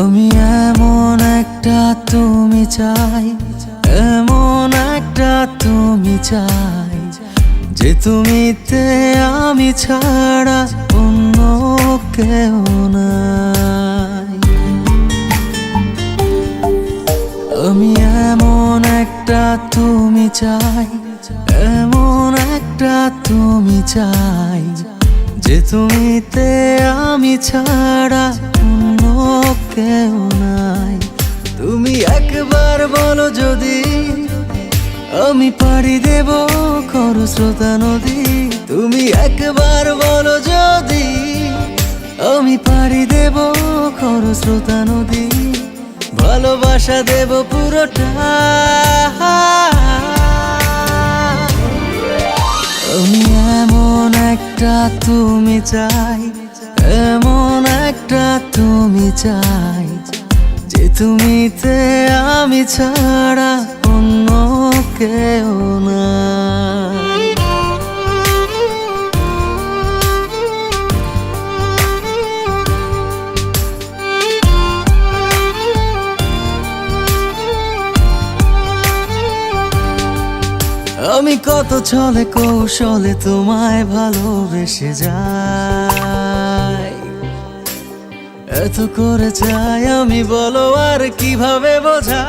আমি এমন একটা তুমি চাই, এমন একটা তুমি চাই, যে তুমিতে আমি ছাড়া অন্য কেউ নাই। আমি এমন একটা তুমি চাই, এমন একটা তুমি চাই, যে তুমিতে আমি ছাড়া অন্য কেউ নাই। তুমি একবার বলো যদি আমি পাড়ি দেব খরস্রোতা নদী। তুমি একবার বলো যদি আমি পাড়ি দেব খরস্রোতা নদী। ভালোবাসা দেব পুরোটা। আমি এমন একটা তুমি চাই, এমন একটা তুমি চাই, যে তুমিতে আমি ছাড়া অন্য কেউ নাই। আমি কত ছলে কৌশলে তোমায় ভালোবেসে যাই, এত করে চাই আমি, বলো আর কিভাবে বোঝাই।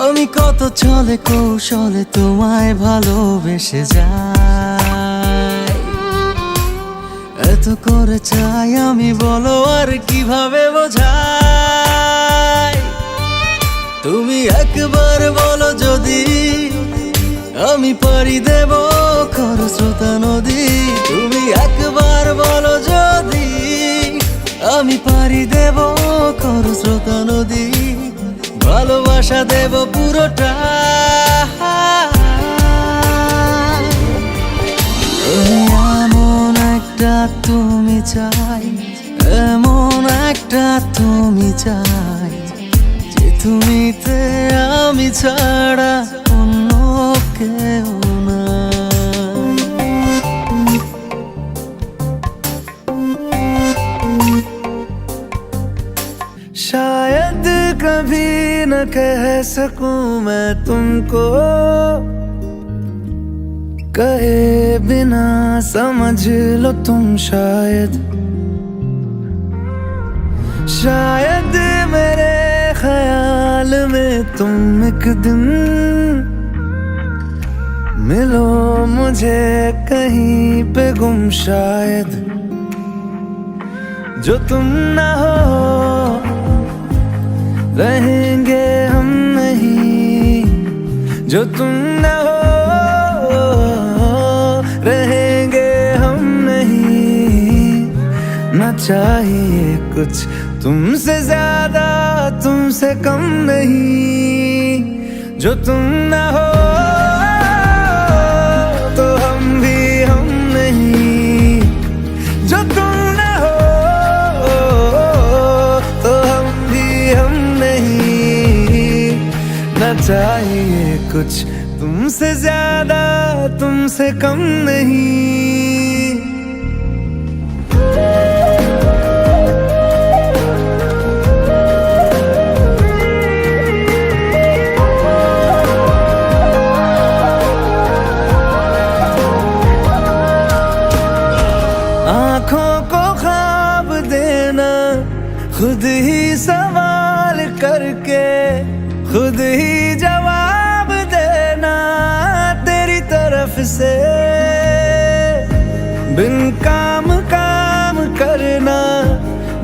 আমি কত ছলে কৌশলে তোমায় ভালোবেসে যাই, এত করে চাই আমি, বলো আর কিভাবে বোঝাই। তুমি একবার বলো যদি আমি পাড়ি দেব খরস্রোতা নদী। তুমি একবার বলো যদি আমি পাড়ি দেব খরস্রোতা নদী। ভালোবাসা দেব পুরোটা। এমন একটা তুমি চাই, এমন একটা তুমি চাই, যে তুমিতে আমি ছাড়া অন্য কেউ নাই। शायद कभी न कह सकूं मैं तुमको, कहे बिना समझ लो तुम शायद। शायद मेरे ख्याल में तुम एक दिन मिलो मुझे कहीं पे गुम शायद। जो तुम ना हो रहेंगे हम नहीं, जो तुम ना हो रहेंगे हम नहीं। ना चाहिए कुछ तुमसे ज्यादा, तुमसे कम नहीं। जो तुम ना हो तो हम भी हम नहीं, जो तुम ना हो तो हम भी हम नहीं। ना चाहिए कुछ तुमसे ज्यादा, तुमसे कम नहीं। आँखों को ख्वाब देना, खुद ही सवाल करके खुद ही जवाब देना तेरी तरफ से। बिन काम काम करना,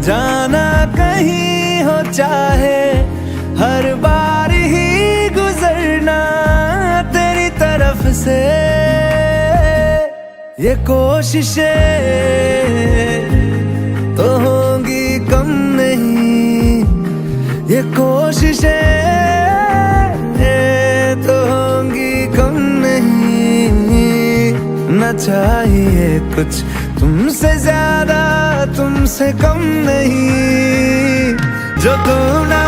जाना कहीं हो चाहे, हर बार ही गुजरना तेरी तरफ से। ये कोशिशें तो होंगी कम नहीं, ये कोशिशें तो होंगी कम नहीं। न चाहिए कुछ तुमसे ज्यादा, तुमसे कम नहीं। जो तुम ना